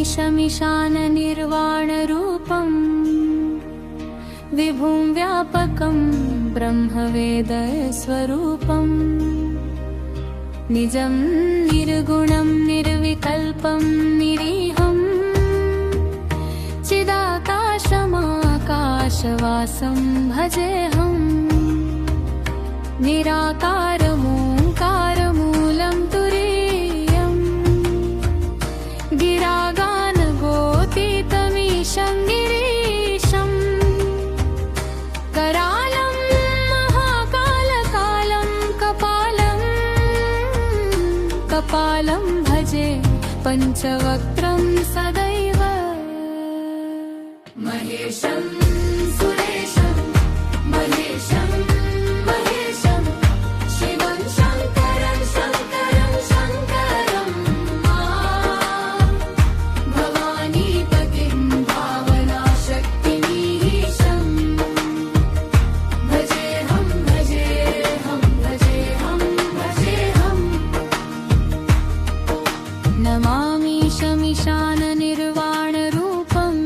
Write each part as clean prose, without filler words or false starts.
नमामीशमीशाननिर्वाणरूपम् विभुं व्यापकं ब्रह्मवेदस्वरूपम् निजं निर्गुणं निर्विकल्पं निरीहं चिदाकाशमाकाशवासं भजेऽहम् निराकारमोङ्कारमूलं तुरीयम् गिरागानगोतीतमीशं गिरीशम् करालं महाकालकालं कपालं भजे पञ्चवक्त्रं सदैव महेशं सुरेशं महेशं महेशं शिवं शङ्करं शङ्करं शङ्करं भवानीपतिं भावनाशक्तिमीशं भजेऽहं भजेऽहं भजेऽहं भजेऽहम् नमामीशमीशाननिर्वाणरूपम्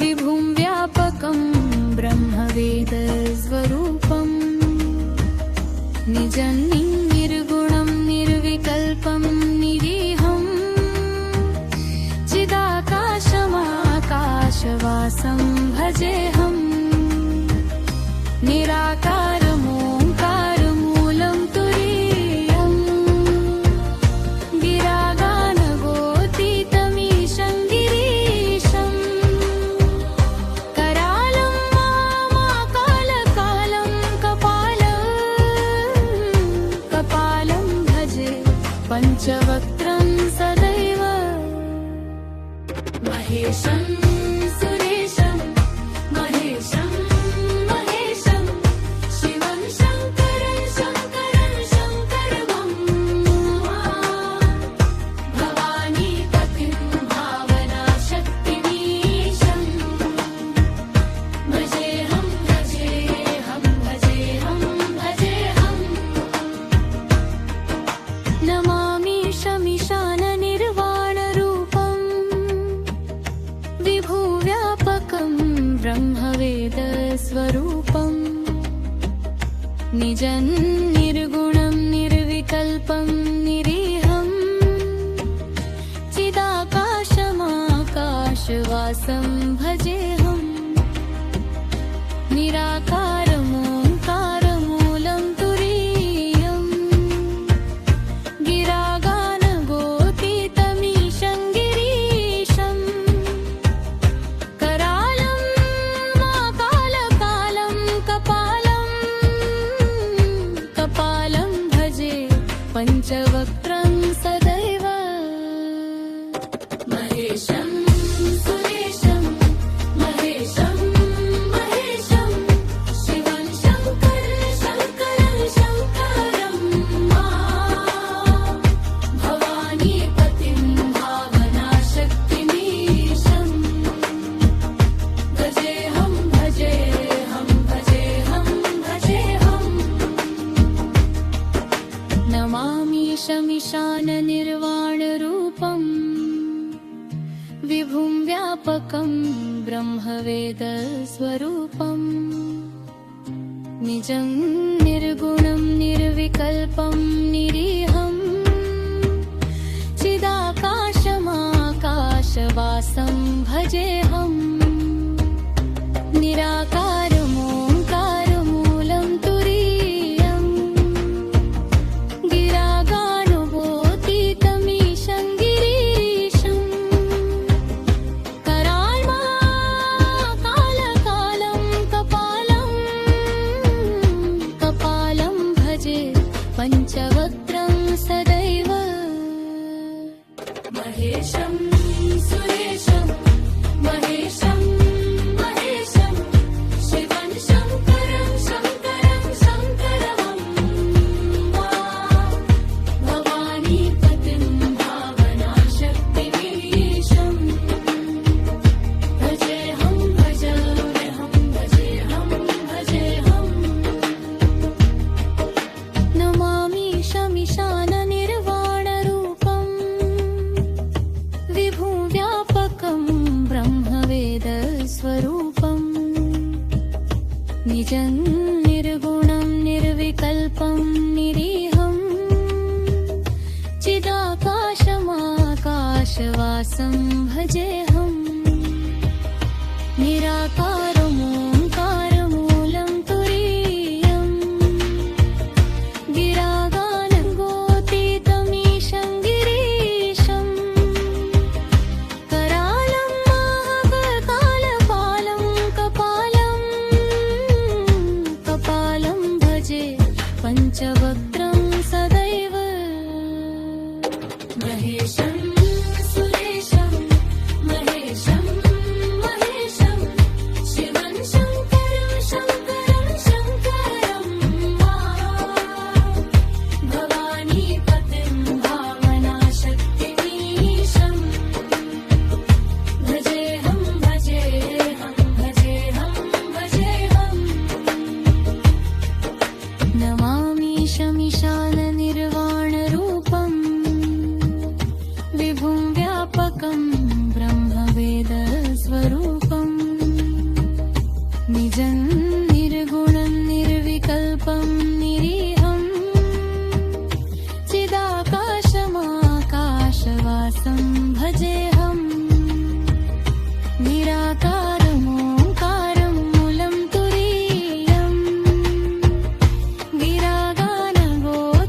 विभुं व्यापकं ब्रह्मवेदस्वरूपम् निजं निर्गुणं निर्विकल्पं निरीहं चिदाकाशमाकाशवासं भजेऽहम् निराकारमोङ्कारमूलं तुरीयम् गिरागानगोतीतमीशं गिरीशम् करालं मामाकालकालं कपालं भजे पञ्चवक्त्रं सदैव महेशं सुरेशं महेशं महेशं शिवं शङ्करं शङ्करं शङ्करं भवानीपतिं भावनाशक्तिमीशं भजेऽहं भजेऽहं भजेऽहं भजेऽहम् नमामीशमीशाननिर्वाणरूपम् विभुं व्यापकं ब्रह्मवेदस्वरूपम् निजं निर्गुणं निर्विकल्पं निरीहं चिदाकाशमाकाशवासं भजेऽहम् निराकारमोङ्कारमूलं तुरीयम् गिरागानगोतीतमीशं गिरीशम् करालं माकालकालं कपालं भजे पञ्चवक्त्रं सदैव महेशं सुरेशं महेशं महेशं शिवं शङ्करं शङ्करं शङ्करं भवानीपतिं भावनाशक्तिमीशं भजेऽहं भजेऽहं भजेऽहं भजेऽहम् नमामीशमीशाननिर्वाणरूपम् विभुं व्यापकं ब्रह्मवेदस्वरूपम् निजं निर्गुणं निर्विकल्पं निरीहं चिदाकाशमाकाशवासं भजेऽहम् निराकारमोङ्कारमूलं तुरीयम् गिरागानगोतीतमीशं गिरीशम् कराल्माकालकालं कपालं भजे पञ्चवक्त्रं सदैव महेशं सुरेशं महेशं निजं निर्गुणं निर्विकल्पं निरीहं चिदाकाशमाकाशवासं भजेऽहं निराकारमोङ्कारमूलं तुरीयं गिरागानगोतीतमीशं गिरीशं करालं महाकालपालं कपालं भजे पञ्चवक्त्रं सदैव महेशं सुरेशं महेशं महेशं शिवं शङ्करं शङ्करं शङ्करं भवानीपतिं भावनाशक्तिमीशं भजेऽहं भजेऽहं भजेऽहं भजेऽहं नमामि शमिशाननिर्वाणरूपं विभुं व्यापकं ब्रह्मवेदस्वरूपं निजं निर्गुणं निर्विकल्पं निरीहं चिदाकाशमाकाशवासं भजेऽहं निराकारमोङ्कारं मूलं तुरीयं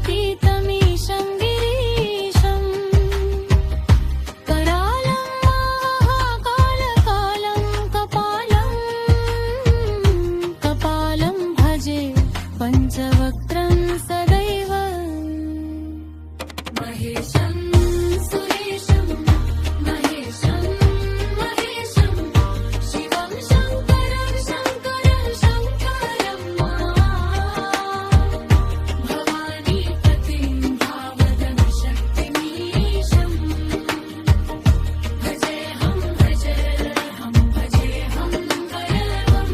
गिरागानगोतीतमीशं गिरीशं करालं महाकालकालं कपालं भजे पञ्चवक्त्रं सदैव महेशं सुरेशं महेशं महेशं शिवं शङ्करं शङ्करं शङ्करं भवानीपतिं भावनाशक्तिमीशं भजेऽहं भजेऽहं भजेऽहं भजेऽहं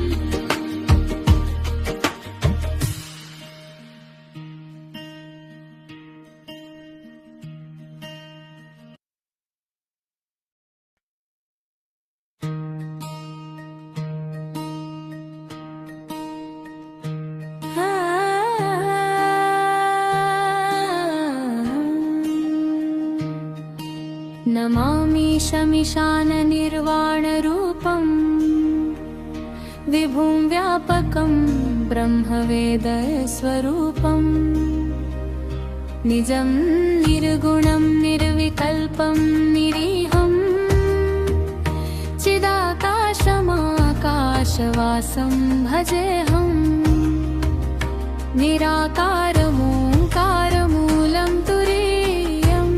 नमामि शमिशाननिर्वाणरूपं विभुं व्यापकं ब्रह्मवेदस्वरूपं निजं निर्गुणं निर्विकल्पं निरीहं चिदाकाशमाकाशवासं भजेऽहं निराकारमोङ्कारमूलं तुरीयं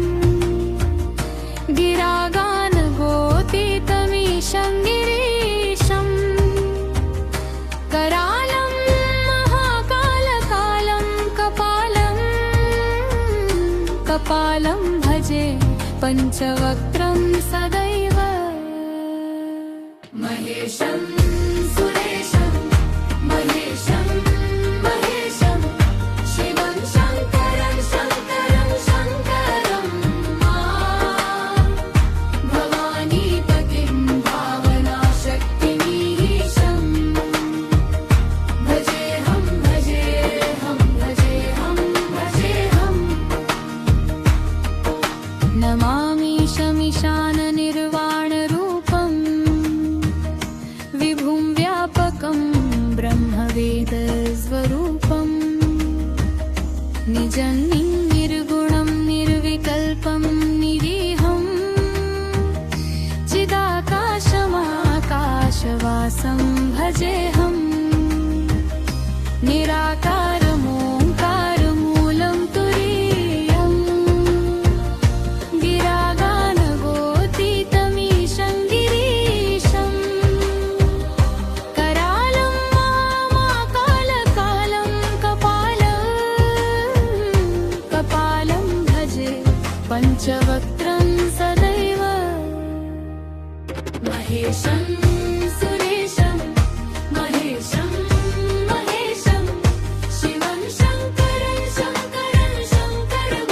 गिरागानगोतीतमीशं गिरीशं करालं महाकालकालं कपालं भजे पञ्चवक्त्रं सदैव महेशं सुरेशं महेशं महेशं शिवं शङ्करं शङ्करं शङ्करं भवानीपतिं भावनाशक्तिमीशं भजेऽहं भजेऽहं भजेऽहं भजेऽहं नमामि शमिशाननिर्वाणरूपं विभुं व्यापकं ब्रह्मवेदस्वरूपं निजं निर्गुणं निर्विकल्पं निरीहं चिदाकाशमाकाशवासं भजेऽहं निराकारमोङ्कारमूलं तुरीयं गिरागानगोतीतमीशं गिरीशं करालं महाकालकालं कपालं भजे पञ्चवक्त्रं सदैव महेशं सुरेशं महेशं महेशं शिवं शङ्करं शङ्करं शङ्करं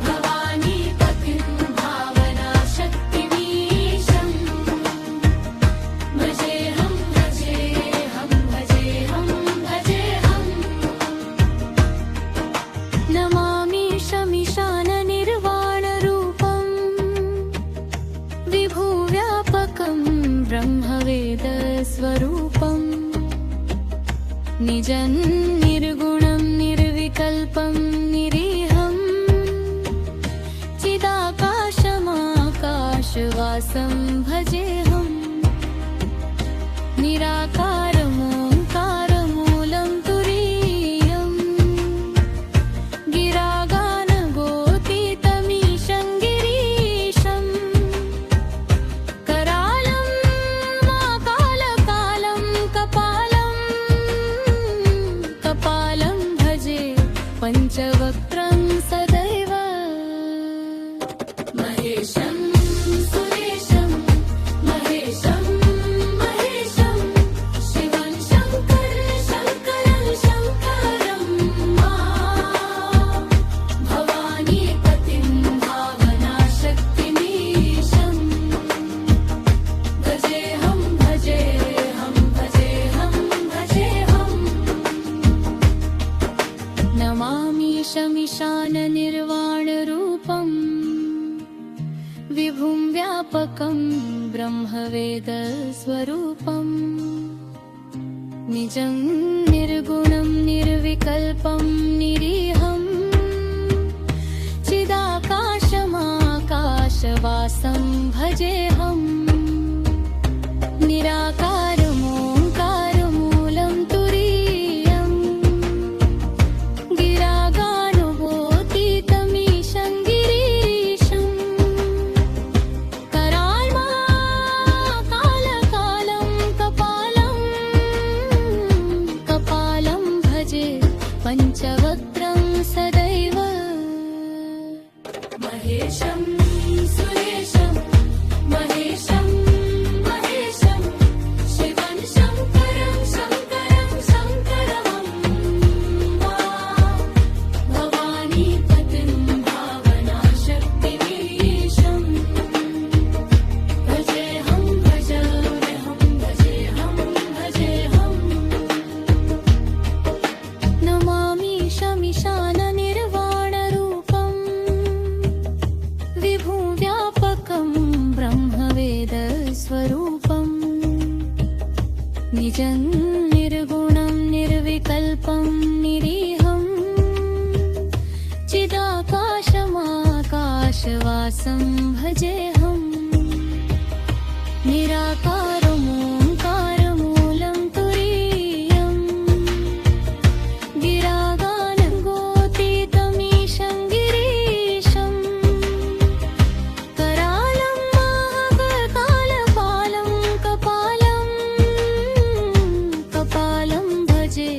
भवानीपतिं भावनाशक्तिमीशं भजेऽहं भजेऽहं स्वरूपम् निजं निर्गुणं निर्विकल्पं निरीहम् चिदाकाशमाकाशवासं भजेऽहम् निराकारमोङ्कारमूलं तुरीयम् गिरागानगोतीतमीशं गिरीशम् करालं माकालकालं कपालं भजे पञ्चवक्त्रं सदैव महेशं सुरेशं महेशं महेशं शिवं शङ्करं शङ्करं भवानीपतिं भावनाशक्तिमीशं भजेऽहं भजेऽहं भजेऽहं भजेऽहं नमामीशमीशाननिर्वाणरूपम् विभुं व्यापकं ब्रह्मवेदस्वरूपम् निजं निर्गुणं निर्विकल्पं निरीहम् चिदाकाशमाकाशवासं भजेऽहम् निराकारमोङ्कारमूलं तुरीयम् गिरागानुभूतितमीशं गिरीशम् कराल्माकालकालं कपालं भजे पञ्चवक्त्रं सदैव महेशं सुरेशं महेशं महेशं शिवं शङ्करं शङ्करं भवानीपतिं भावनाशक्तिमीशं भजेऽहं भजेऽहं भजेऽहं भजेऽहं नमामीशमीशाननिर्वाणरूपम् विभुं व्यापकं ब्रह्मवेदस्वरूपम् निजं निर्गुणं निर्विकल्पं निरीहम् चिदाकाशमाकाशवासं भजेऽहम् निराकारमोङ्कारमूलं तुरीयम् गिरागानगोतीतमीशं गिरीशम् करालं महाकालपालं कपालं भजे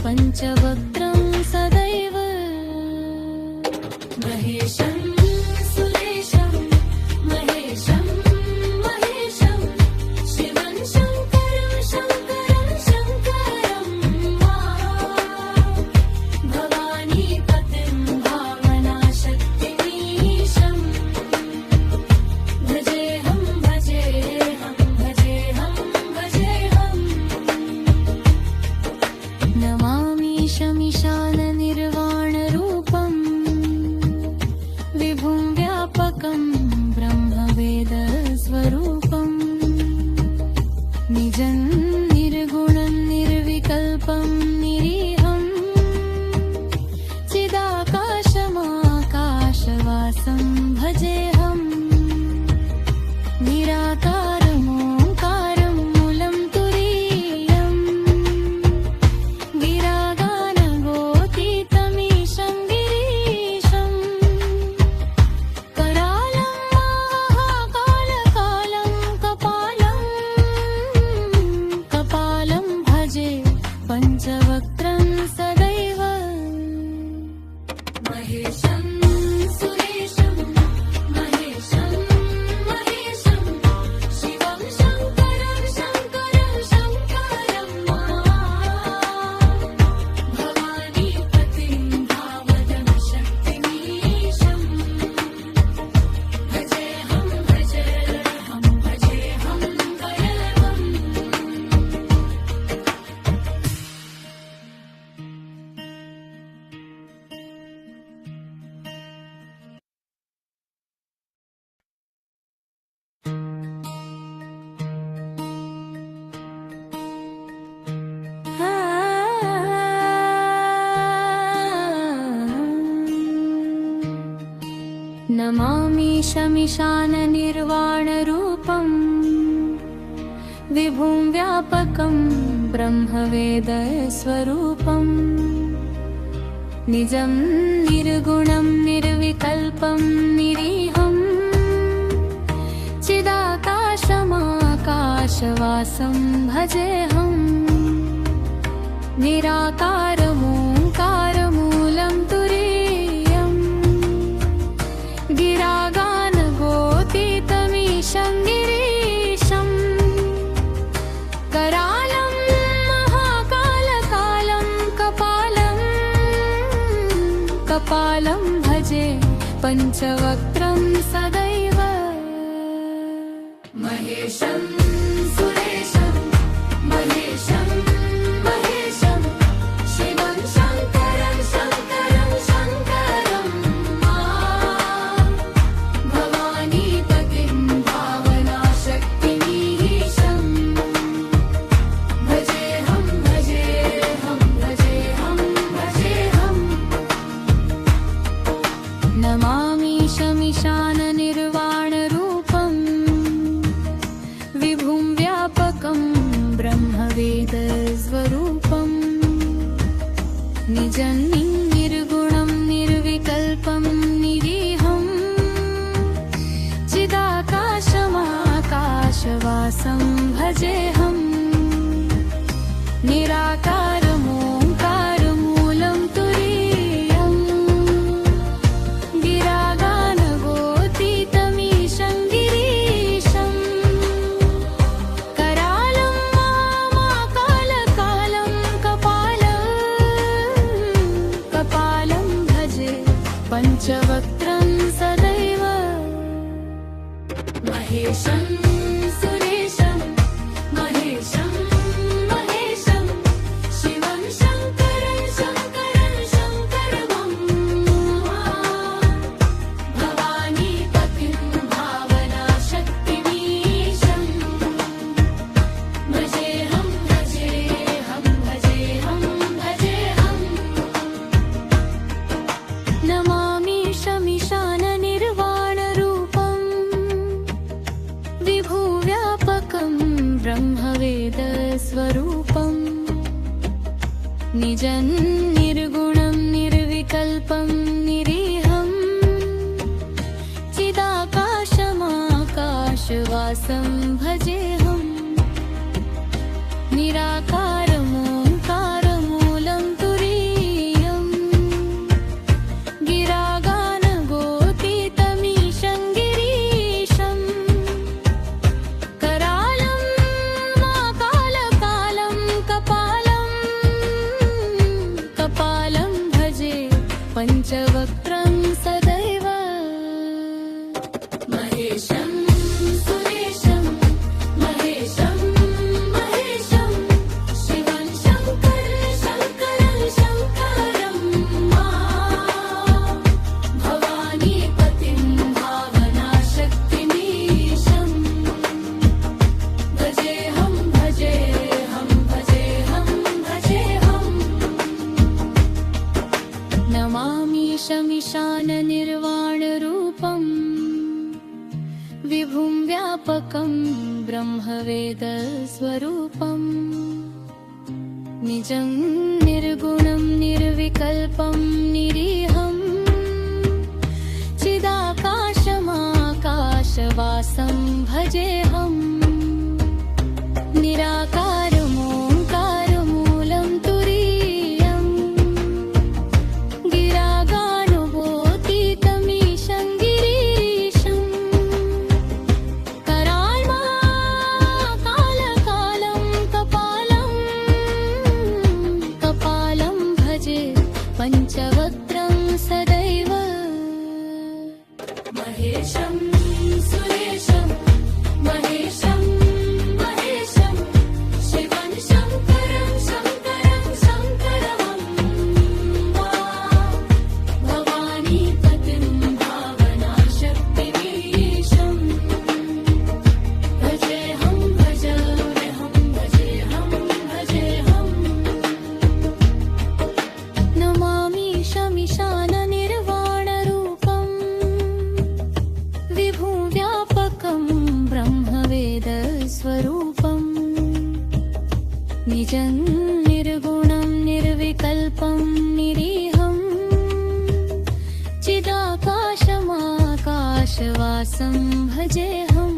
पञ्चवक्त्रं सदैव महेशं सुरेशं महेशं महेशं शिवं शङ्करं शङ्करं भवानीपतिं भावनाशक्तिमीशं भजेऽहं भजेऽहं भजेऽहं भजेऽहं नमामीशमीशाननिर्वाणरूपम् विभुं व्यापकं ब्रह्मवेदस्वरूपम् निजं निर्गुणं निर्विकल्पं निरीहम् चिदाकाशमाकाशवासं भजेऽहम् निराकारमोङ्कारमूलं तुरीयम् गिरागानगोतीतमीशं गिरीशम् करालं शमिशाननिर्वाणरूपम् विभुं व्यापकं ब्रह्मवेदस्वरूपम् निजं निर्गुणं निर्विकल्पं निरीहं चिदाकाशमाकाशवासं भजेऽहम् निराकारमोङ्कारमूलं तुरीयम् गिरागानगोतीतमीशं गिरीशम् करालं महाकालकालं कपालं भजे पञ्चवक्त्रं सदैव महेशं सुरेशं महेशं महेशं शिवं शङ्करं शङ्करं शङ्करं भवानीपतिं भावनाशक्तिमीशं भजेऽहं भजेऽहं भजेऽहं भजेऽहं नमामि शमिशाननिर्वाणरूपम् विभुं व्यापकं ब्रह्मवेदस्वरूपम् निजं निर्गुणं निर्विकल्पं निरीहं चिदाकाशमाकाशवासं भजेऽहम् निराकारमोङ्कारमूलं तुरीयम् गिरागानगोतीतमीशं गिरीशम् करालं मामाकालकालं कपालं भजे पञ्चवक्त्रं सदैव महेशं सुरेशं महेशं महेशं शिवं शङ्करं शङ्करं शङ्करं भवानीपतिं भावनाशक्तिमीशं भजेऽहं भजेऽहं भजेऽहं भजेऽहं नमामि शमिशाननिर्वाणरूपम् विभुव्यापकं ब्रह्मवेदस्वरूपम् निजं निर्गुणं निर्विकल्पं निरीहं चिदाकाशमाकाशवासं भजेऽहम् निराकारमोङ्कारमूलं तुरीयम् गिरागानगोतीतमीशं गिरीशम् करालं माकालकालं कपालं भजे पञ्चवक्त्रं सदैव महेशं सुरेशं महेशं महेशं शिवं शङ्करं शङ्करं शङ्करं भवानीपतिं भावनाशक्तिमीशं भजेऽहं भजेऽहं भजेऽहं भजेऽहं नमामि शमिशाननिर्वाणरूपम् विभुं व्यापकं ब्रह्मवेदस्वरूपम् निजं निर्गुणं निर्विकल्पं निरीहं चिदाकाशमाकाशवासं भजेऽहम् निराकारमोङ्कारमूलं तुरीयम् गिरागानगोतीतमीशं गिरीशम् कराल्माकालकालं कपालं भजे पञ्चवक्त्रं सदैव महेशं सुरेशं महेशं महेशं शिवं शङ्करं शङ्करं शङ्करं भवानीपतिं भावनाशक्तिमीशं भजेऽहं भजेऽहं भजेऽहं भजेऽहं नमामि शमिशाननिर्वाणरूपम् निजं निर्गुणं निर्विकल्पं निरीहं चिदाकाशमाकाशवासं भजेऽहं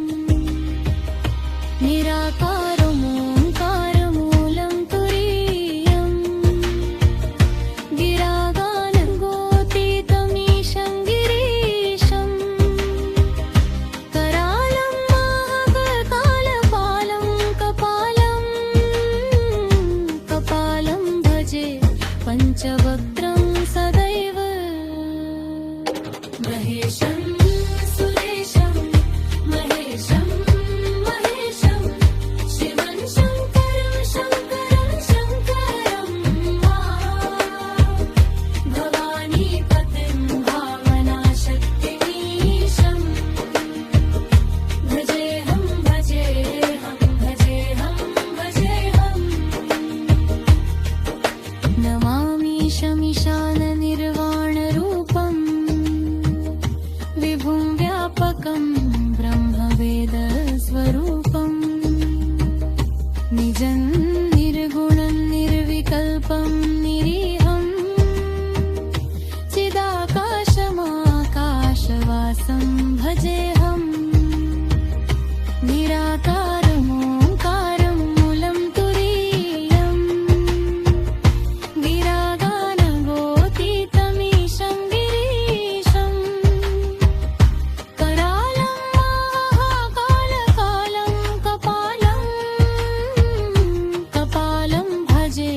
निराकारमोङ्कारमूलं तुरीयं गिरागानगोतीतमीशं गिरीशं करालं महाकालपालं कपालं भजे पञ्चवक्त्रं सदैव महेशं सुरेशं महेशं महेशं शिवं शङ्करं शङ्करं शङ्करं भवानीपतिं भावनाशक्तिमीशं भजेऽहं भजेऽहं भजेऽहं भजेऽहं नमामि शमिशाननिर्वाणरूपं विभुं व्यापकं ब्रह्मवेदस्वरूपं निजं निर्गुणं निर्विकल्पं निरीहं चिदाकाशमाकाशवासं भजेऽहं निराकारमोङ्कारं मूलं तुरीयं गिरागानगोतीतमीशं गिरीशं करालं महाकालकालं कपालं भजे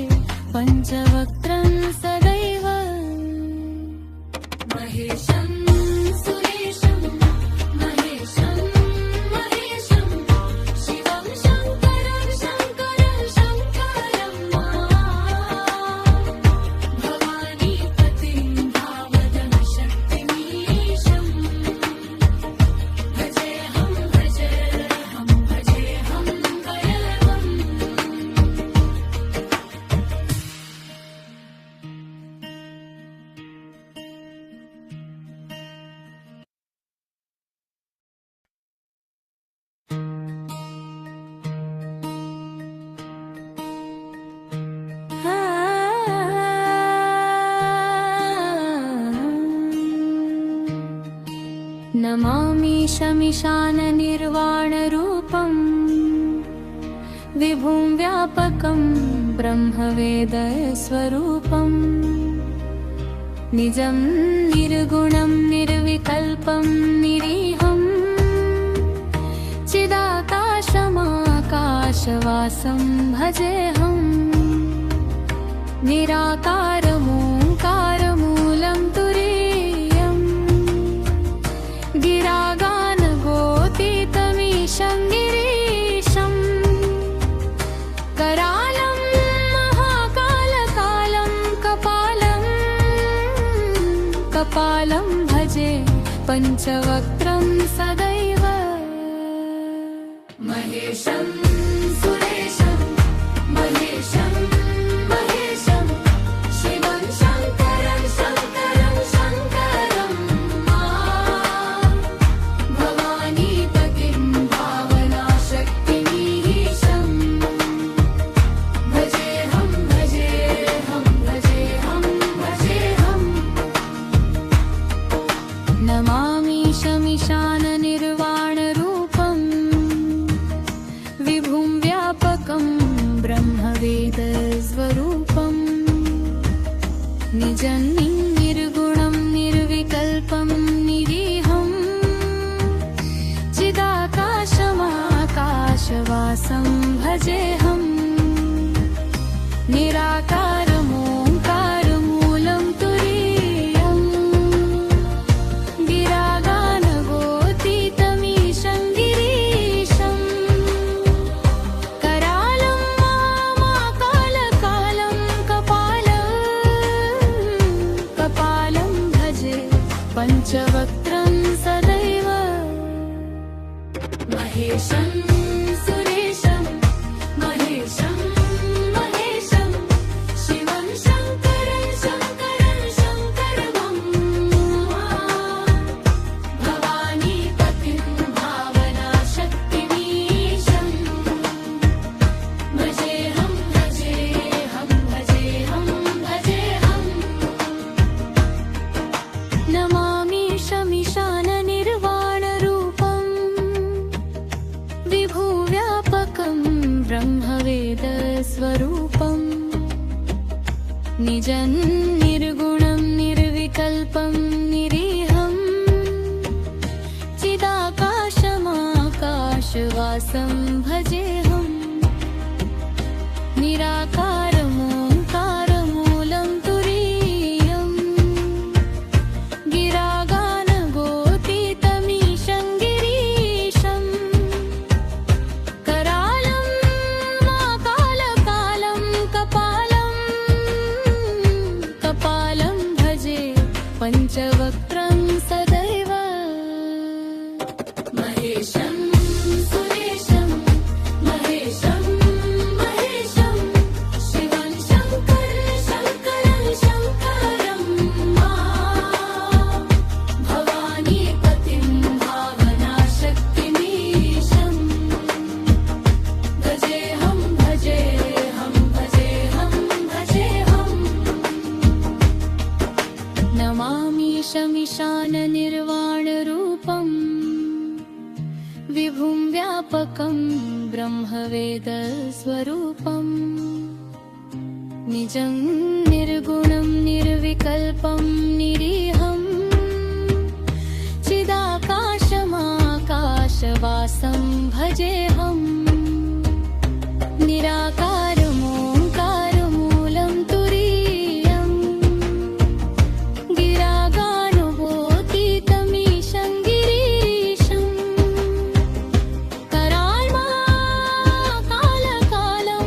पञ्चवक्त्रं सदैव महेशं सुरेशं महेशं महेशं शिवं शङ्करं शङ्करं शङ्करं भवानीपतिं भावनाशक्तिमीशं भजेऽहं भजेऽहं भजेऽहं भजेऽहं नमामि शमिशाननिर्वाणरूपं विभुं व्यापकं ब्रह्मवेदस्वरूपं निजं निर्गुणं निर्विकल्पं निरीहं चिदाकाशमाकाशवासं भजेऽहं निराकारमोङ्कारमूलं तुरीयं गिरागानगोतीतमीशं गिरीशं करालं महाकालकालं कपालं भजे पञ्चवक्त्रं सदैव महेशं सुरेशं महेशं महेशं शिवं शङ्करं शङ्करं शङ्करं भवानीपतिं भावनाशक्तिमीशं भजेऽहं भजेऽहं भजेऽहं भजेऽहं नमामि शमिशाननिर्वाणरूपं विभुं व्यापकं ब्रह्मवेदस्वरूपं निजं निर्गुणं निर्विकल्पं निरीहं चिदाकाशमाकाशवासं भजेऽहं निराकारमोङ्कारमूलं तुरीयं गिरागानगोतीतमीशं गिरीशं करालं महाकालकालं कपालं भजे पञ्चवक्त्रं सदैव महेशं सुरेशं महेशं महेशं शिवं शङ्करं शङ्करं शङ्करं भवानीपतिं भावनाशक्तिमीशं भजेऽहं भजेऽहं निजं निर्गुणं निर्विकल्पं निरीहम् चिदाकाशमाकाशवासं भजेऽहम् निराकारमोङ्कारमूलं तुरीयम् गिरागानगोतीतमीशं गिरीशम् करालं माकालकालं कपालं भजे पञ्चवक्त्रं सदैव महेशं सुरेशं महेशं महेशं शिवं शङ्करं शङ्करं भवानीपतिं भावनाशक्तिमीशं भजेऽहं भजेऽहं भजेऽहं भजेऽहम् नमामीशमीशाननिर्वाणरूपम् विभुं व्यापकं ब्रह्मवेदस्वरूपम् निजं निर्गुणं निर्विकल्पं निरीहम् चिदाकाशमाकाशवासं भजेऽहम् निराकारमोङ्कारमूलं तुरीयम् गिरागानुभूतितमीशं गिरीशम् कराल्माकालकालं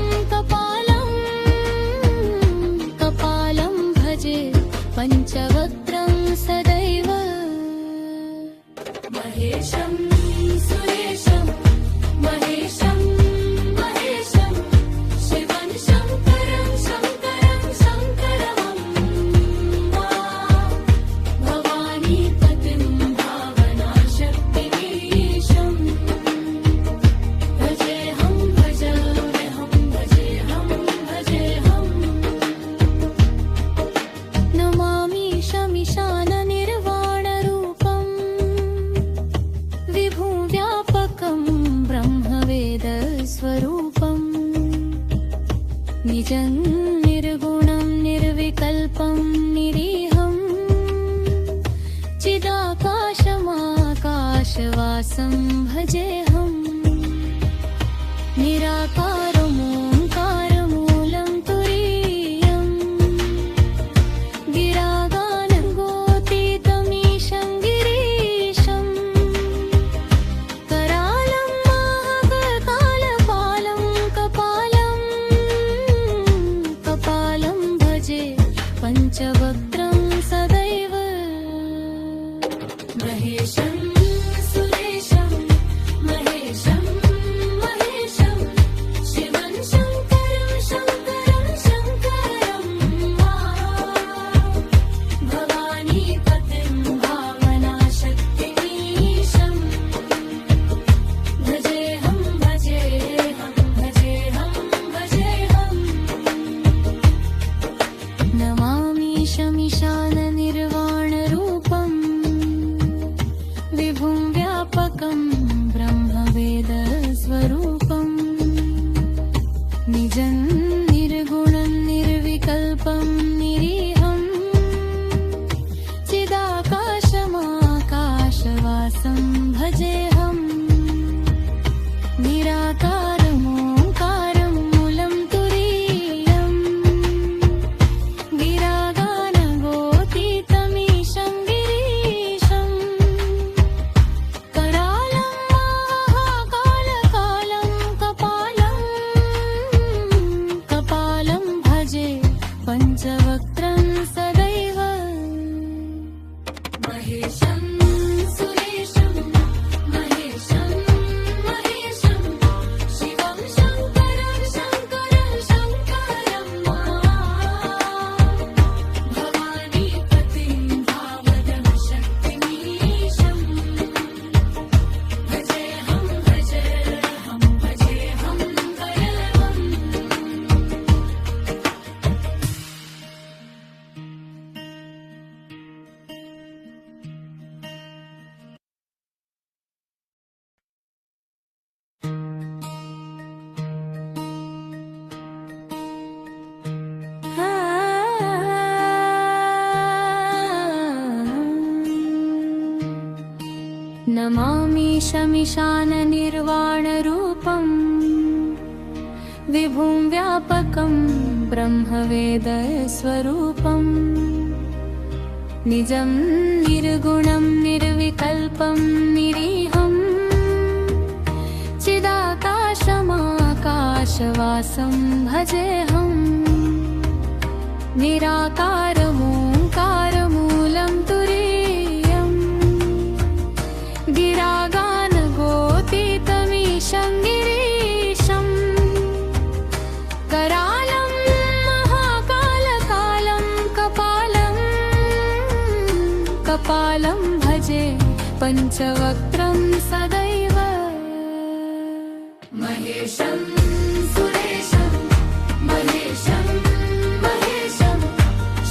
कपालं भजे पञ्चवक्त्रं सदैव महेशं सुरेशं महेशं महेशं शिवं शङ्करं शङ्करं भवानीपतिं भावनाशक्तिमीशं भजेऽहं भजेऽहं भजेऽहं भजेऽहम् नमामीशमीशाननिर्वाणरूपम् विभुं व्यापकं ब्रह्मवेदस्वरूपम् निजं निर्गुणं निर्विकल्पं निरीहम् चिदाकाशमाकाशवासं भजेऽहम् निराकारमोङ्कारमूलं तुरीयम् गिरागानगोतीतमीशं गिरीशम् करालं माकालकालं कपालं भजे पञ्चवक्त्रं सदैव महेशं सुरेशं महेशं महेशं शिवं निर्वाणरूपम् विभुं व्यापकं ब्रह्मवेदस्वरूपम् निजं निर्गुणं निर्विकल्पं निरीहं चिदाकाशमाकाशवासं भजेऽहम् निराकारमोङ्कारमूलं तुरीयम् गिरागानगोतीतमीशं गिरीशम् करालं महाकालकालं कपालं भजे पञ्चवक्त्रं सदैव महेशं सुरेशं महेशं महेशं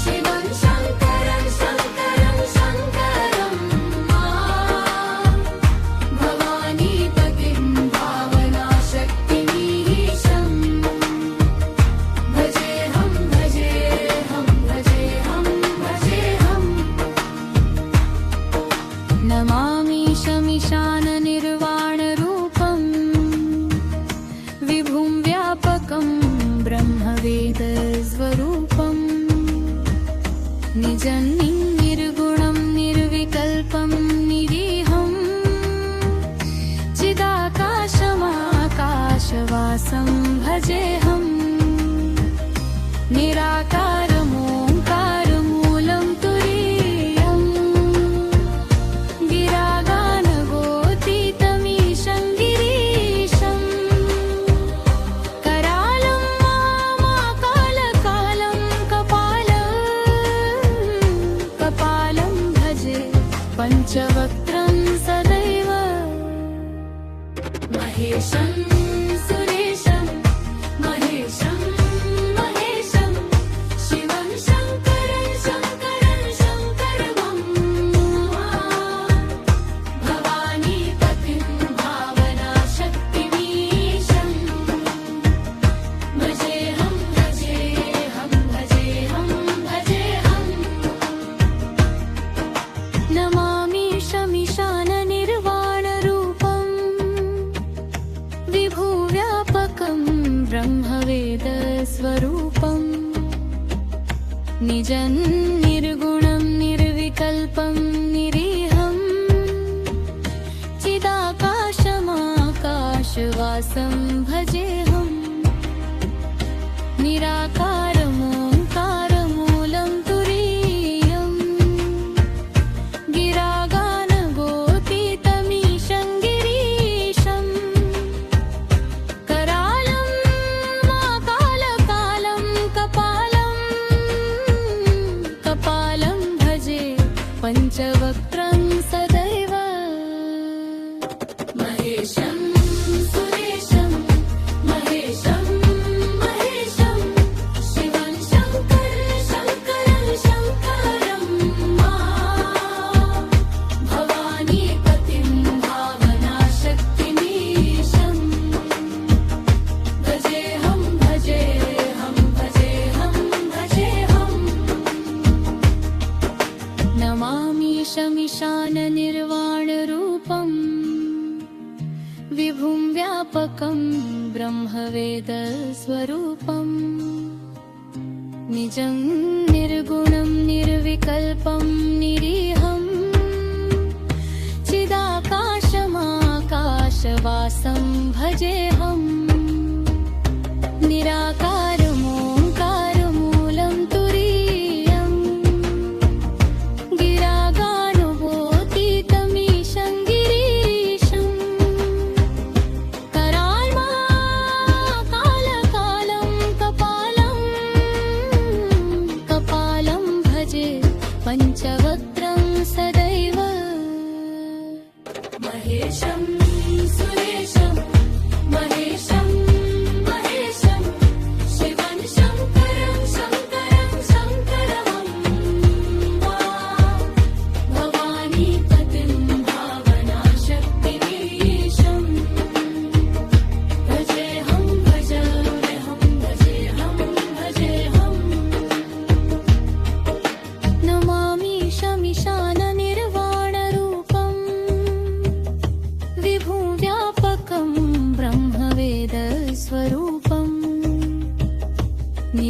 शिवं शङ्करं शङ्करं शङ्करं भवानीपतिं भावनाशक्तिमीशं भजेऽहं भजेऽहं भजेऽहं भजेऽहं नमामि शमीशाननिर्वाणरूपम् विभुं व्यापकं ब्रह्मवेदस्वरूपम् निजं निर्गुणं निर्विकल्पं निरीहं चिदाकाशमाकाशवासं भजेऽहम् निराकारमोङ्कारमूलं तुरीयम् गिरागानगोतीतमीशं गिरीशम् करालं महाकालकालं कपालं भजे पञ्चवक्त्रं सदैव महेशं सुरेशं महेशं महेशं शिवं शङ्करं शङ्करं शङ्करं भवानीपतिं भावनाशक्तिमीशं भजेऽहं भजेऽहं भजेऽहं भजेऽहं नमामि शमीशाननिर्वाणरूपम् विभुव्यापकं ब्रह्मवेदस्वरूपम् निजं निर्गुणं निर्विकल्पं निरीहं चिदाकाशमाकाशवासं भजेऽहम् निराकारमोङ्कारमूलं तुरीयम् गिरागानगोतीतमीशं गिरीशम् करालं महाकालकालं कपालं भजे पञ्चवक्त्रं सदैव महेशं सुरेशं महेशं महेशं शिवं शङ्करं शङ्करं शङ्करं भवानीपतिं भावनाशक्तिमीशं भजेऽहं भजेऽहं भजेऽहं भजेऽहं नमामि शमीशाननिर्वाणरूपम् विभुं व्यापकं ब्रह्मवेदस्वरूपम् निजं निर्गुणं निर्विकल्पं निरीहं चिदाकाशमाकाशवासं भजेऽहम् निराकारमोङ्कारमूलं तुरीयम् गिरागानगोतीतमीशं गिरीशम् कराल्महाकालकालं कपालं भजे पञ्चवक्त्रं सदैव महेशं सुरेशं महेशं महेशं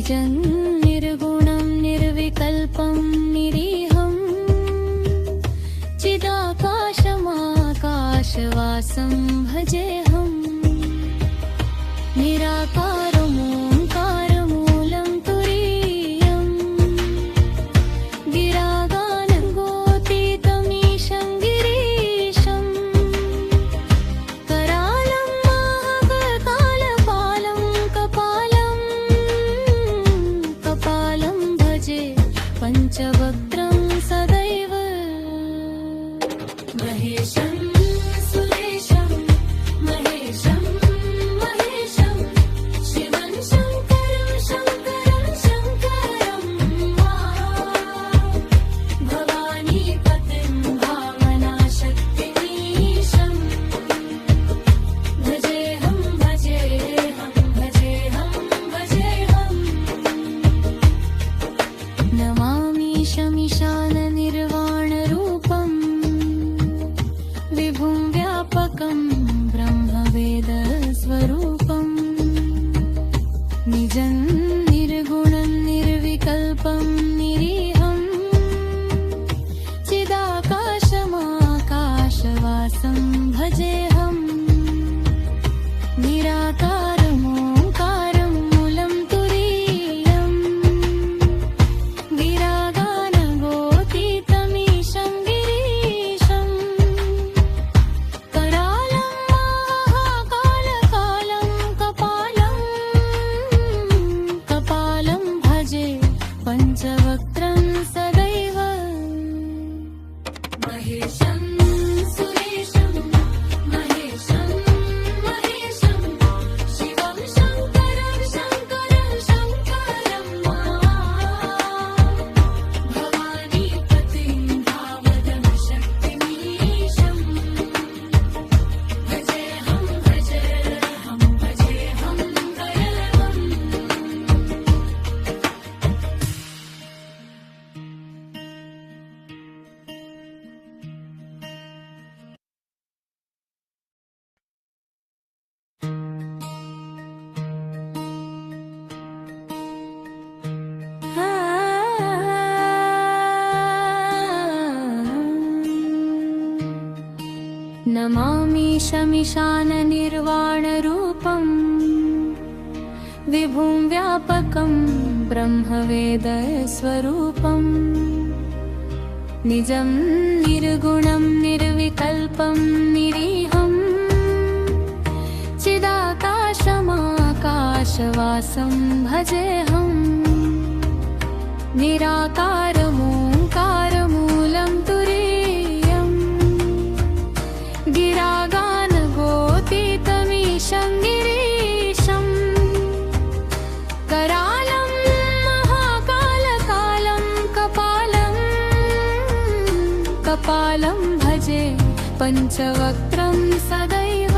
निजं निर्गुणं निर्विकल्पं निरीहं चिदाकाशमाकाशवासं भजेऽहं निराकारमोङ्कारमूलं तुरीयं गिरागानगोतीतमीशं गिरीशं करालं महाकालपालं कपालं भजे पञ्चवक्त्रं सदैव महेशं सुरेशं महेशं महेशं शिवं शङ्करं शङ्करं शङ्करं भवानीपतिं भावनाशक्तिमीशं भजेऽहं भजेऽहं भजेऽहं भजेऽहं नमामि शमिशाननिर्वाणरूपं विभुं व्यापकं ब्रह्मवेदस्वरूपं निजं निर्गुणं निर्विकल्पं निरीहं चिदाकाशमाकाशवासं भजेऽहं निराकारमोङ्कारमूलं तुरीयं गिरागानगोतीतमीशं गिरीशं करालं महाकालकालं कपालं भजे पञ्चवक्त्रं सदैव महेशं सुरेशं महेशं महेशं शिवं शङ्करं शङ्करं शङ्करं भवानीपतिं भावनाशक्तिमीशं भजेऽहं भजेऽहं भजेऽहं भजेऽहम् नमामि शमिशाननिर्वाणरूपं विभुं व्यापकं ब्रह्मवेदस्वरूपं निजं निर्गुणं निर्विकल्पं निरीहं चिदाकाशमाकाशवासं भजेऽहं निराकारमोङ्कारमूलं तुरीयं गिरागानगोतीतमीशं गिरीशं करालं महाकालकालं कपालं भजे पञ्चवक्त्रं सदैव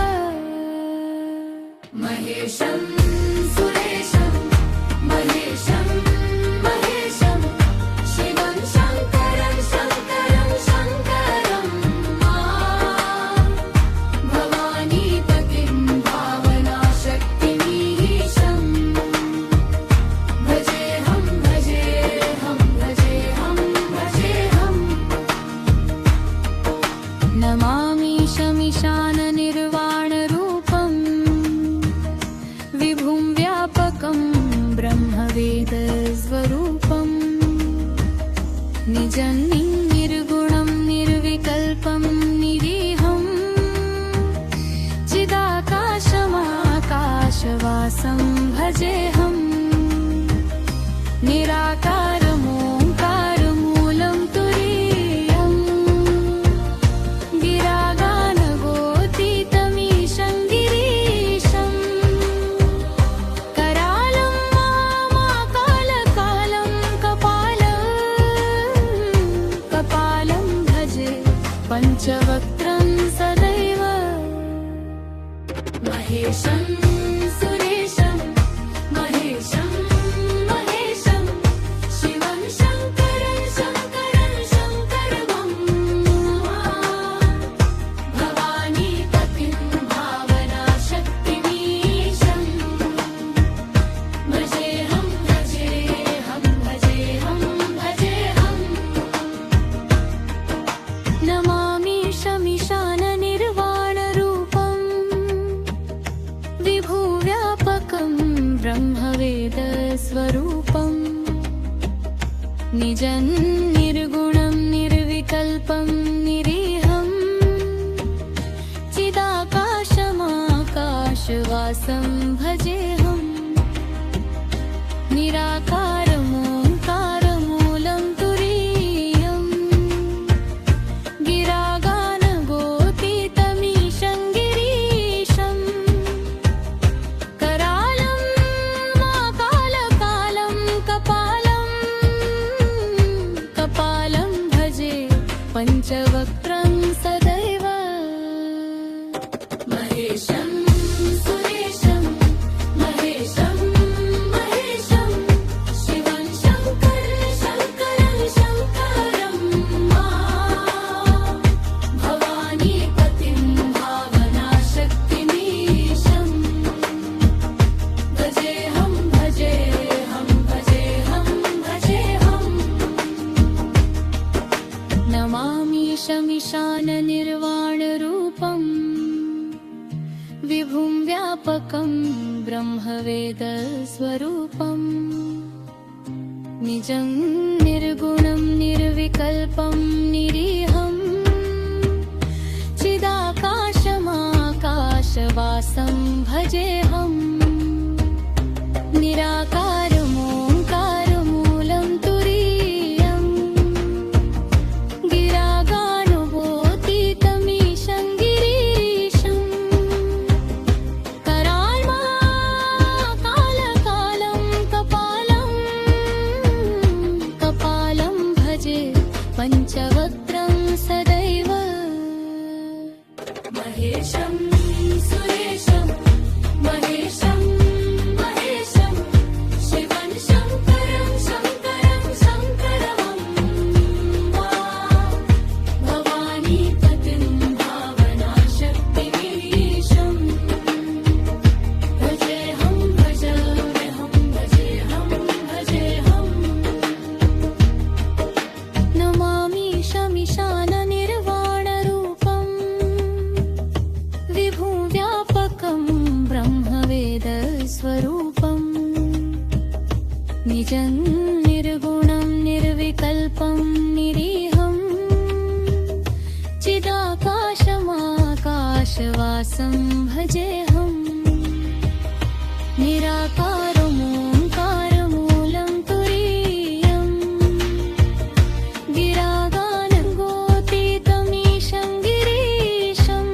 महेशं सुरेशं महेशं महेशं शिवं शङ्करं शङ्करं शङ्करं भवानीपतिं भावनाशक्तिमीशं भजेऽहं भजेऽहं भजेऽहं भजेऽहम् नमामि शमिशाननिर्वाणरूपं विभुं व्यापकं ब्रह्मवेदस्वरूपं निजं निर्गुणं निर्विकल्पं निरीहं चिदाकाशमाकाशवासं भजेऽहं निराकारमोङ्कारमूलं तुरीयं गिरागानगोतीतमीशं गिरीशं करालं महाकालकालं कपालं भजे पञ्चवक्त्रं सदैव महेशं सुरेशं महेशं महेशं शिवं शङ्करं शङ्करं शङ्करं भवानीपतिं भावनाशक्तिमीशं भजेऽहं भजेऽहं स्वरूपम् निजं निर्गुणं निर्विकल्पं निरीहम् चिदाकाशमाकाशवासं भजेऽहम् निराकारमोङ्कारमूलं तुरीयम् गिरागानगोतीतमीशं गिरीशम् करालं माकालकालं कपालं भजे पञ्चवक्त्रं सदैव महेशं सुरेशं महेशं महेशं शिवं शङ्करं शङ्करं भवानीपतिं भावनाशक्तिमीशं भजेऽहं भजेऽहं भजेऽहं भजेऽहं नमामीशमीशाननिर्वाणरूपम् विभुं व्यापकं ब्रह्मवेदस्वरूपम् निजं निर्गुणं निर्विकल्पं निरीहम् चिदाकाशमाकाशवासं भजेऽहम् निराकारमोङ्कारमूलं तुरीयम् गिरागानुभूतितमीशं गिरीशम् कराल्माकालकालं कपालं भजे पञ्चवक्त्रं सदैव महेशं सुरेशं महेशं महेशं शिवं शङ्करं शङ्करं भवानीपतिं भावनाशक्तिमीशं भजेऽहं भजेऽहं भजेऽहं भजेऽहं नमामीशमीशाननिर्वाणरूपम् विभुं व्यापकं ब्रह्मवेदस्वरूपम् निजं निर्गुणं निर्विकल्पं निरीहम् चिदाकाशमाकाशवासं भजेऽहम् निराकारमोङ्कारमूलं तुरीयम् गिरागानगोतीतमीशं गिरीशम्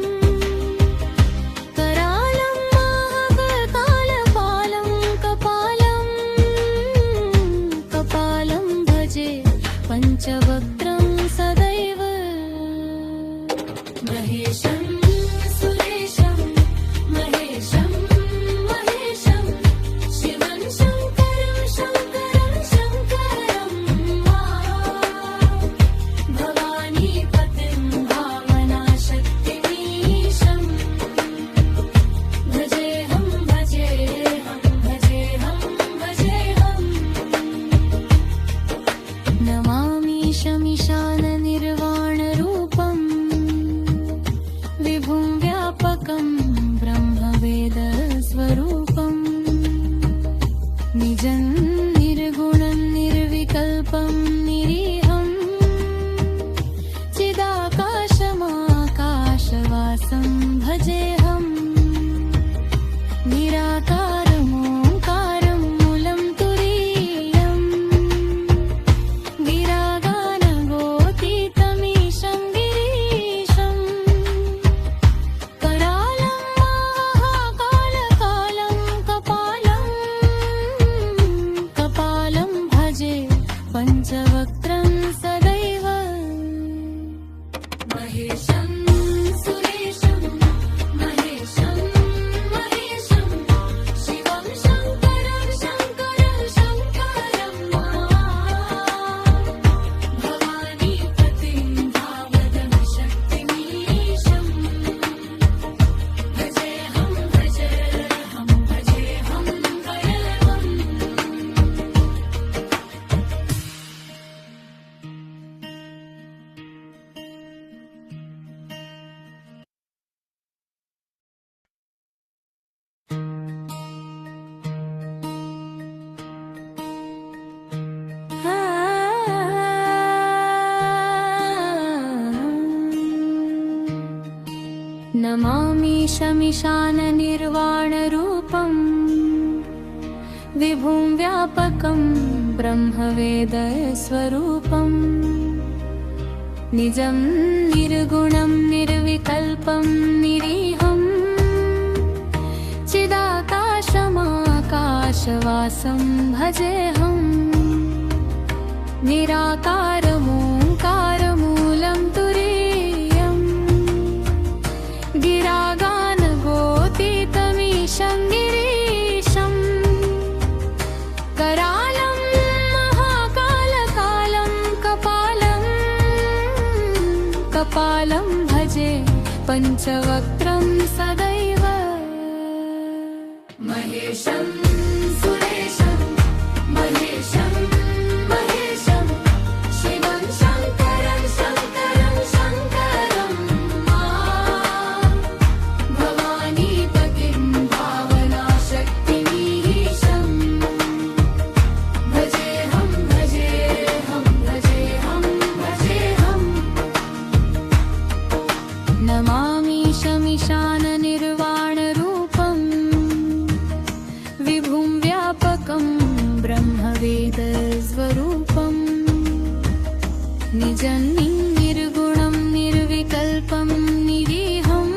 करालं महाकालपालं कपालं भजे पञ्चवक्त्रं सदैव महेशं सुरेशं महेशं महेशं शिवं शङ्करं शङ्करं भवानीपतिं भावनाशक्तिमीशं भजेऽहं भजेऽहं भजेऽहं भजेऽहं नमामीशमीशाननिर्वाणरूपम् विभुं व्यापकं ब्रह्मवेदस्वरूपम् निजं निर्गुणं निर्विकल्पं निरीहम् चिदाकाशमाकाशवासं भजेऽहम् निराकारमोङ्कारमूलं तुरीयम् गिरागानगोतीतमीशं गिरीशम् करालं शमिशाननिर्वाणरूपम् विभुं व्यापकं ब्रह्मवेदस्वरूपम् निजं निर्गुणं निर्विकल्पं निरीहं चिदाकाशमाकाशवासं भजेऽहम् निराकारमोङ्कारमूलं तुरीयम् गिरागानगोतीतमीशं गिरीशम् करालं महाकालकालं कपालं भजे पञ्चवक्त्रं सदैव महेशं सुरेशं महेशं महेशं शिवं शङ्करं शङ्करं शङ्करं भवानीपतिं भावनाशक्तिमीशं भजेऽहं भजेऽहं भजेऽहं भजेऽहं नमामि शमिशाननिर्वाणरूपम् विभुं व्यापकं ब्रह्मवेदस्वरूपम् निजं निर्गुणं निर्विकल्पं निरीहं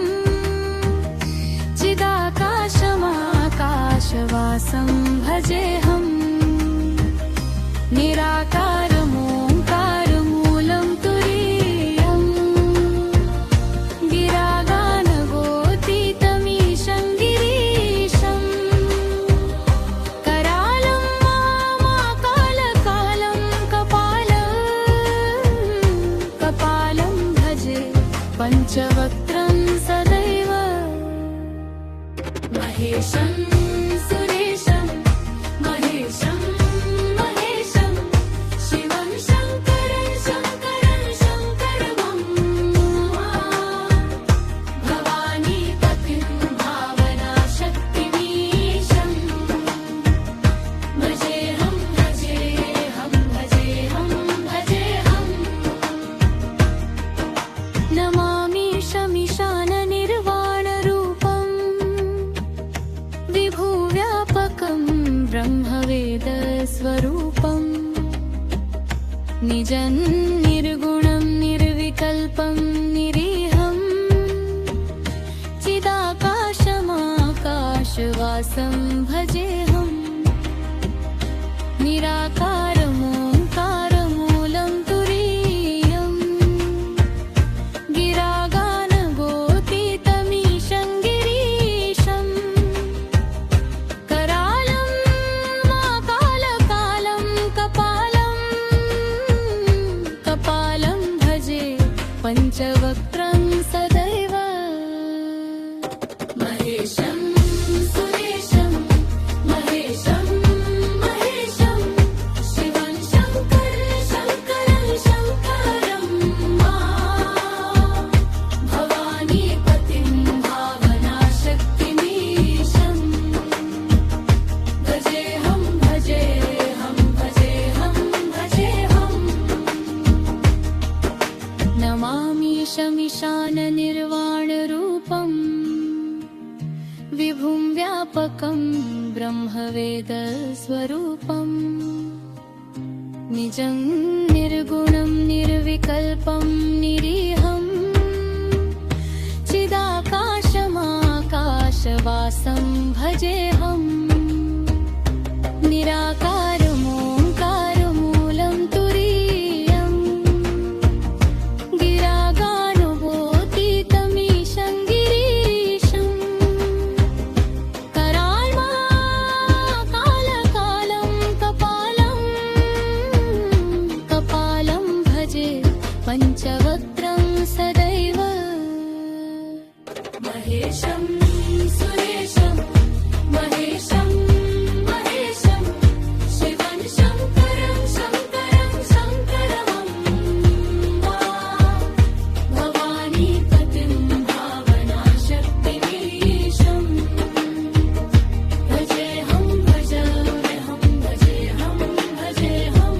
चिदाकाशमाकाशवासं भजेऽहम् निराकारमोङ्कारमूलं तुरीयम् गिरागानगोतीतमीशं गिरीशम् करालं महाकालकालं कपालं भजे पञ्चवक्त्रं सदैव महेशं सुरेशं महेशं महेशं शिवं शङ्करं शङ्करं शङ्करं भवानीपतिं भावनाशक्तिमीशं भजेऽहं भजेऽहं भजेऽहं भजेऽहं नमामि शमिशाननिर्वाणरूपम् विभुव्यापकं ब्रह्मवेदस्वरूपम् निजं निर्गुणं निर्विकल्पं निरीहं चिदाकाशमाकाशवासं भजेऽहम् निराकारमोङ्कारमूलं तुरीयम् गिरागानगोतीतमीशं गिरीशम् करालं महाकालकालं कपालं भजे पञ्चवक्त्रं सदैव महेशं सुरेशं महेशं महेशं शिवं शङ्करं शङ्करं शङ्करं भवानीपतिं भावनाशक्तिमीशं भजेऽहं भजेऽहं भजेऽहं भजेऽहं नमामि शमिशाननिर्वाणरूपम् विभुं व्यापकं ब्रह्मवेदस्वरूपम् निजं निर्गुणं निर्विकल्पं निरीहं चिदाकाशमाकाशवासं भजेऽहम् निराकारमोङ्कारमूलं तुरीयम् गिरागानगोतीतमीशं गिरीशम् कराल्माकालकालं कपालं भजे पञ्चवक्त्रं सदैव महेशं सुरेशं महेशं महेशं शिवं शङ्करं शङ्करं शङ्करं भवानीपतिं भावनाशक्तिमीशं भजेऽहं भजेऽहं भजेऽहं भजेऽहं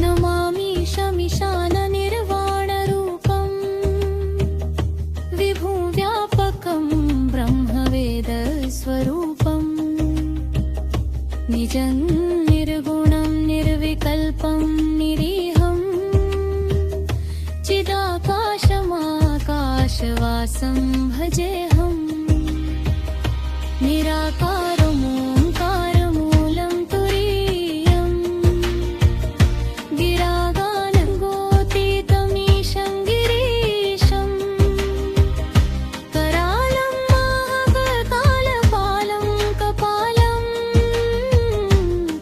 नमामि शमिशाननिर्वाणरूपम् निजं निर्गुणं निर्विकल्पं निरीहं चिदाकाशमाकाशवासं भजेऽहं निराकारमोङ्कारमूलं तुरीयं गिरागानगोतीतमीशं गिरीशं करालं महाकालपालं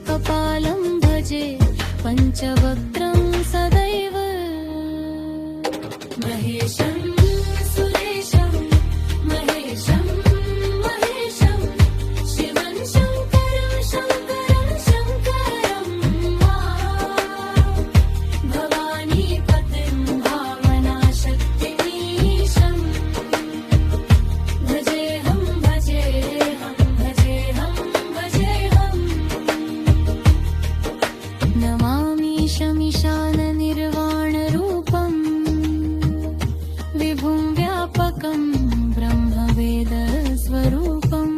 कपालं भजे पञ्चवक्त्रं सदैव महेशं सुरेशं महेशं महेशं शिवं शङ्करं शङ्करं शङ्करं भवानीपतिं भावनाशक्तिमीशं भजेऽहं भजेऽहं भजेऽहं भजेऽहं नमामि शमिशाननिर्वाणरूपं विभुं व्यापकं ब्रह्मवेदस्वरूपं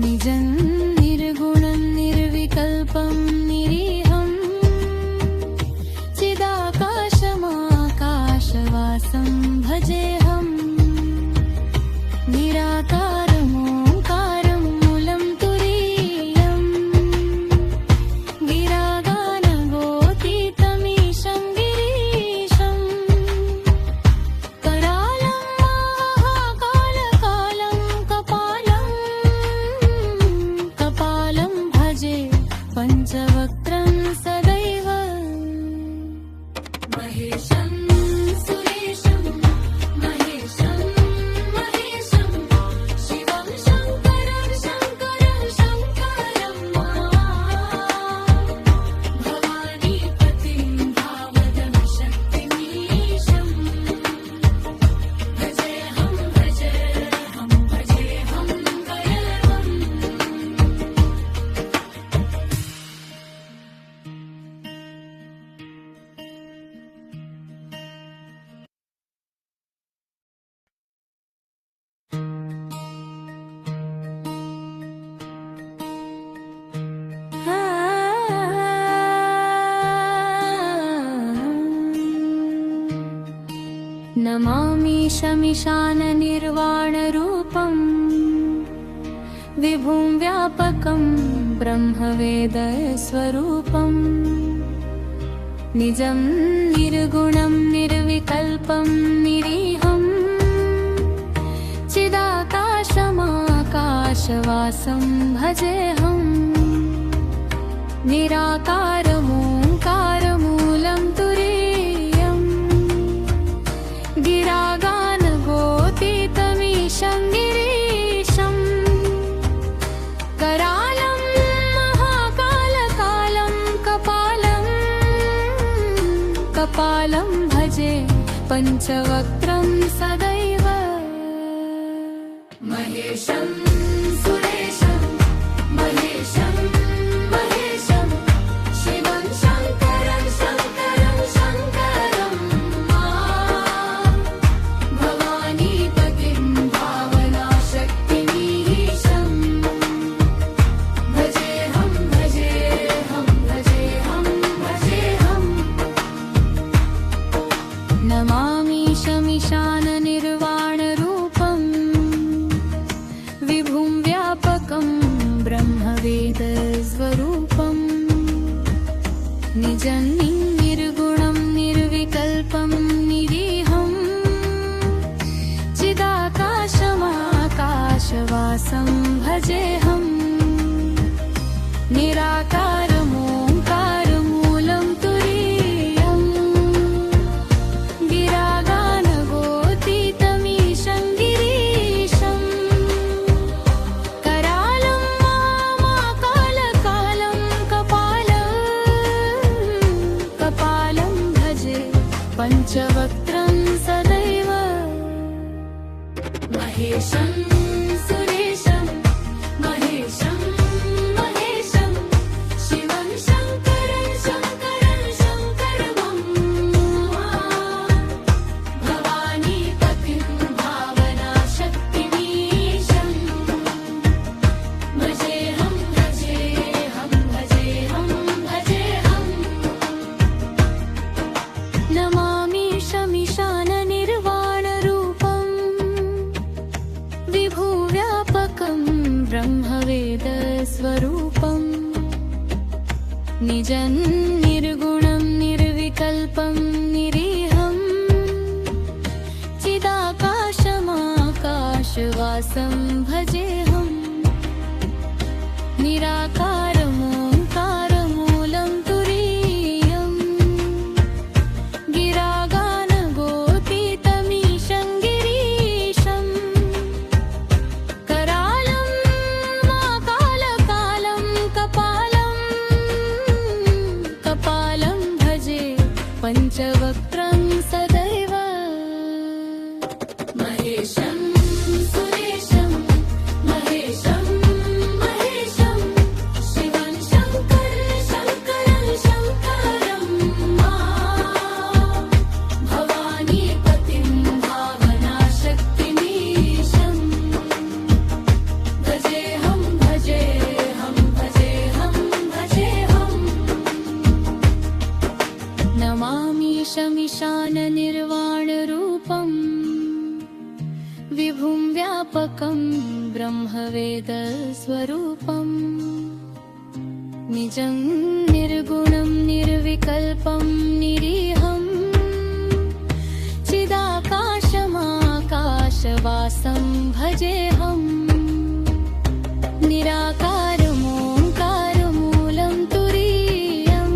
निजं निर्गुणं निर्विकल्पं निरीहं चिदाकाशमाकाशवासं भजेऽहं निराकारमोङ्कारमूलं तुरीयं गिरागानगोतीतमीशं गिरीशं करालं महाकालकालं कपालं भजे पञ्चवक्त्रं सदैव महेशं सुरेशं महेशं महेशं शिवं शङ्करं शङ्करं शङ्करं भवानीपतिं भावनाशक्तिमीशं भजेऽहं भजेऽहं भजेऽहं भजेऽहं नमामि शमिशाननिर्वाणरूपं विभुं व्यापकं ब्रह्मवेदस्वरूपं निजं निर्गुणं निर्विकल्पं निरीहं चिदाकाशमाकाशवासं भजेऽहं निराकारमोङ्कारमूलं तुरीयं गिरागानगोतीतमीशं गिरीशं करालं महाकालकालं कपालं भजे पञ्चवक्त्रं सदैव महेशं सुरेशं महेशं महेशं शिवं शङ्करं शङ्करं शङ्करं भवानीपतिं भावनाशक्तिमीशं भजेऽहं भजेऽहं भजेऽहं भजेऽहं नमामि शमिशाननिर्वाणरूपं विभुं व्यापकं ब्रह्मवेदस्वरूपं निजं निर्गुणं निर्विकल्पं निरीहं चिदाकाशमाकाशवासं भजेऽहं निराकारमोङ्कारमूलं तुरीयं गिरागानगोतीतमीशं गिरीशं करालं महाकालकालं कपालं भजे पञ्चवक्त्रं सदैव महेशं सुरेशं महेशं महेशं शिवं शङ्करं शङ्करं शङ्करं भवानीपतिं भावनाशक्तिमीशं भजेऽहं भजेऽहं निजं निर्गुणं निर्विकल्पं निरीहं चिदाकाशमाकाशवासं भजेऽहं निराकारमोङ्कारमूलं तुरीयं गिरागानगोतीतमीशं गिरीशं करालं माकालकालं कपालं भजे पञ्चवक्त्रं सदैव महेशं सुरेशं महेशं महेशं शिवं शङ्करं शङ्करं भवानीपतिं भावनाशक्तिमीशं भजेऽहं भजेऽहं भजेऽहं भजेऽहं नमामीशमीशाननिर्वाणरूपम् विभुं व्यापकं ब्रह्मवेदस्वरूपम् निजं निर्गुणं निर्विकल्पं निरीहं चिदाकाशमाकाशवासं भजेऽहं निराकारमोङ्कारमूलं तुरीयं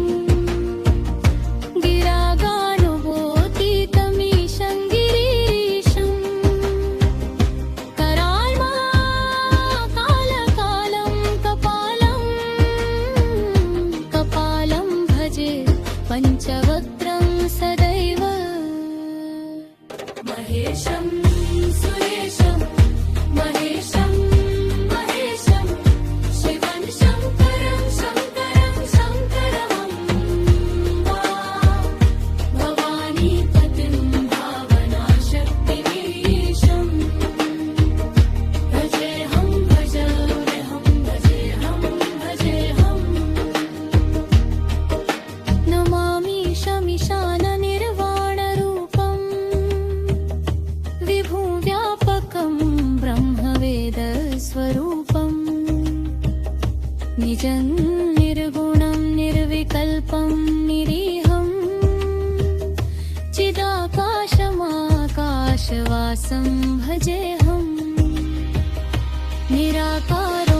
गिरागानुबोधितमीशं गिरीशं कराल्माकालकालं कपालं भजे पञ्चवक्त्रं सदैव महेशं सुरेशं महेशं महेशं शिवं शङ्करं शङ्करं भवानीपतिं भावनाशक्तिमीशं भजेऽहं भजेऽहं भजेऽहं भजेऽहं नमामीशमीशाननिर्वाणरूपम् विभुं व्यापकं ब्रह्मवेदस्वरूपम् निजं निर्गुणं निर्विकल्पं निरीहं चिदाकाशमाकाशवासं भजेऽहं निराकार